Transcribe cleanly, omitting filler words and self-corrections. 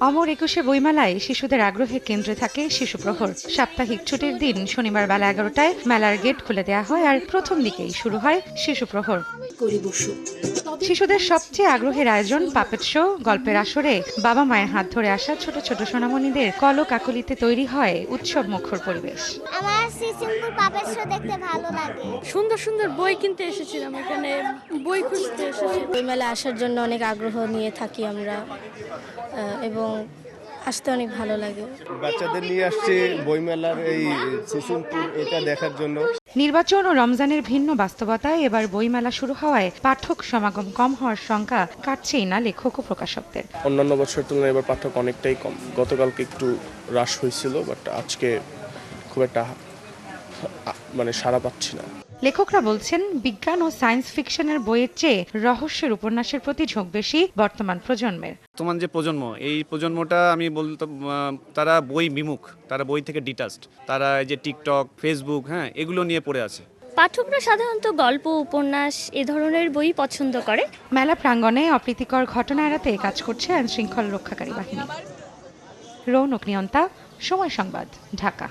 অমর একুশে বইমেলায় শিশুদের আগ্রহের কেন্দ্রে থাকে শিশু প্রহর। সাপ্তাহিক ছুটির দিন শনিবার বেলা 11টায় মেলার গেট খুলে দেওয়া হয়, আর প্রথম দিকেই শুরু হয় শিশু প্রহর। শিশুদের সবচেয়ে আগ্রহের আয়োজন পাপেট শো, গল্পের আসরে বাবা মায়ের হাত ধরে আসা ছোট ছোট সোনামণিদের কলকাকলিতে তৈরি হয় উৎসব মুখর পরিবেশ। আমার সিসিমপুর পাপেট শো দেখতে ভালো লাগে। সুন্দর সুন্দর বই কিনতে এসেছিলাম, এখানে বই খুঁজতে এসেছি। বইমেলা আসার জন্য অনেক আগ্রহ নিয়ে থাকি আমরা, এবং আসতে অনেক ভালো লাগে। বাচ্চাদের নিয়ে আসছে বইমেলার এই সিসিমপুর, এটা দেখার জন্য। নির্বাচন ও রমজানের ভিন্ন বাস্তবতায় এবার বইমেলা শুরু হওয়ায় পাঠক সমাগম কম হওয়ার শঙ্কা কাটছেই না লেখক ও প্রকাশকদের। অন্যান্য বছরের তুলনায় এবার পাঠক অনেকটাই কম। গতকালকে একটু রাশ হয়েছিল, বাট আজকে খুব একটা সাড়া পাচ্ছি না। লেখকরা বলছেন, বিজ্ঞান ও সায়েন্স ফিকশনের বইয়ের চেয়ে রহস্যের উপন্যাসের প্রতি ঝোঁক বেশি বর্তমান প্রজন্মের। বর্তমান যে প্রজন্ম, এই প্রজন্মটা আমি বলতাম তারা বই বিমুখ, তারা বই থেকে ডিটাচড। তারা এই যে টিকটক, ফেসবুক, এগুলো নিয়ে পড়ে আছে। পাঠকরা সাধারণত গল্প, উপন্যাস এ ধরনের বই পছন্দ করে। মেলা প্রাঙ্গণে অপ্রীতিকর ঘটনা এড়াতে কাজ করছে আইনশৃঙ্খলা রক্ষাকারী বাহিনী। রৌনক নিয়ন্তা, সময় সংবাদ, ঢাকা।